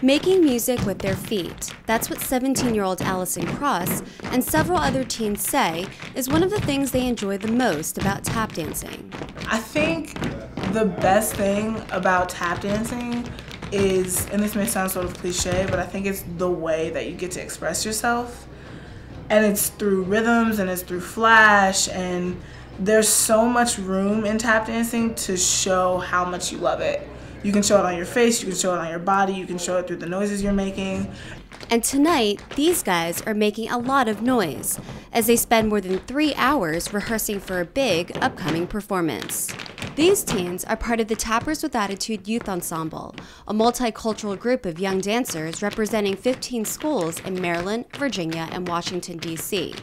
Making music with their feet. That's what 17-year-old Allison Cross and several other teens say is one of the things they enjoy the most about tap dancing. I think the best thing about tap dancing is, and this may sound sort of cliche, but I think it's the way that you get to express yourself. And it's through rhythms and it's through flash, and there's so much room in tap dancing to show how much you love it. You can show it on your face, you can show it on your body, you can show it through the noises you're making. And tonight, these guys are making a lot of noise as they spend more than 3 hours rehearsing for a big upcoming performance. These teens are part of the Tappers with Attitude Youth Ensemble, a multicultural group of young dancers representing 15 schools in Maryland, Virginia, and Washington, D.C.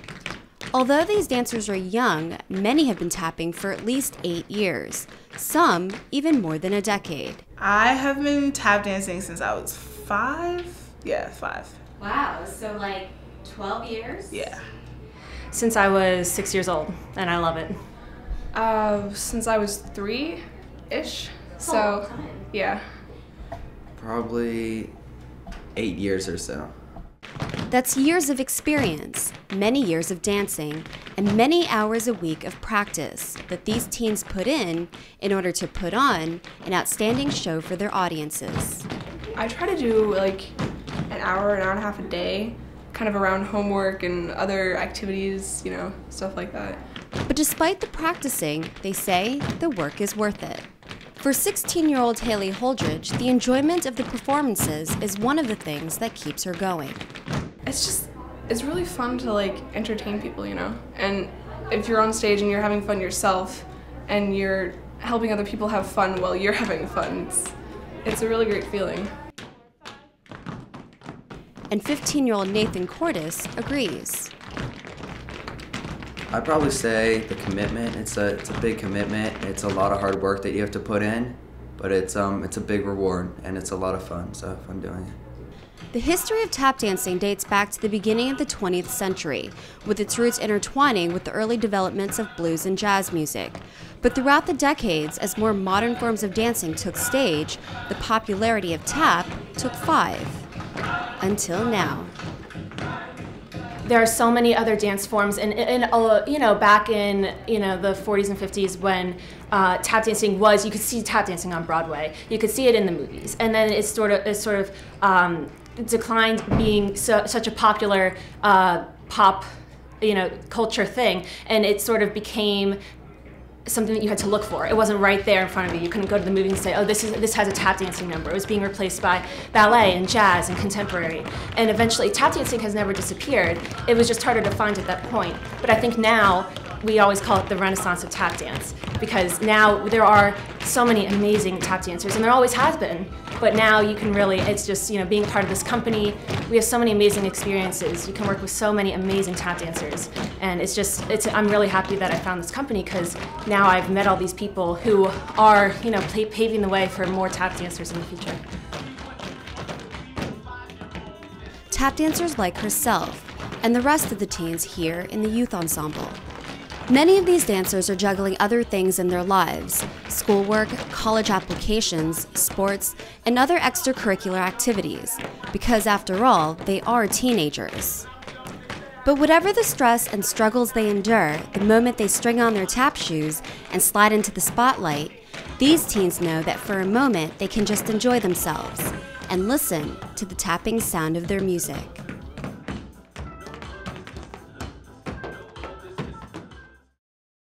Although these dancers are young, many have been tapping for at least 8 years, some even more than a decade. I have been tap dancing since I was 5. Yeah, 5. Wow, so like 12 years? Yeah. Since I was 6 years old, and I love it. Since I was 3-ish. So, yeah. Probably 8 years or so. That's years of experience, many years of dancing, and many hours a week of practice that these teens put in order to put on an outstanding show for their audiences. I try to do like an hour and a half a day, kind of around homework and other activities, you know, stuff like that. But despite the practicing, they say the work is worth it. For 16-year-old Haley Holdridge, the enjoyment of the performances is one of the things that keeps her going. It's really fun to like entertain people, you know? And if you're on stage and you're having fun yourself and you're helping other people have fun while you're having fun, it's a really great feeling. And 15-year-old Nathan Cordes agrees. I'd probably say the commitment. It's a big commitment. It's a lot of hard work that you have to put in, but it's a big reward and it's a lot of fun. So I have fun doing it. The history of tap dancing dates back to the beginning of the 20th century, with its roots intertwining with the early developments of blues and jazz music. But throughout the decades, as more modern forms of dancing took stage, the popularity of tap took 5. Until now. There are so many other dance forms, and you know, back in the 40s and 50s when tap dancing was, you could see tap dancing on Broadway, you could see it in the movies, and then it sort of declined being such a popular pop, culture thing, and it sort of became something that you had to look for. It wasn't right there in front of you. You couldn't go to the movie and say, oh, this has a tap dancing number. It was being replaced by ballet and jazz and contemporary. And eventually, tap dancing has never disappeared. It was just harder to find at that point. But I think now, we always call it the renaissance of tap dance, because now there are so many amazing tap dancers, and there always has been. But now you can really, it's just, being part of this company, we have so many amazing experiences. You can work with so many amazing tap dancers. And I'm really happy that I found this company, because now I've met all these people who are, paving the way for more tap dancers in the future. Tap dancers like herself and the rest of the teens here in the youth ensemble. Many of these dancers are juggling other things in their lives: schoolwork, college applications, sports, and other extracurricular activities, because after all, they are teenagers. But whatever the stress and struggles they endure, the moment they string on their tap shoes and slide into the spotlight, these teens know that for a moment they can just enjoy themselves and listen to the tapping sound of their music.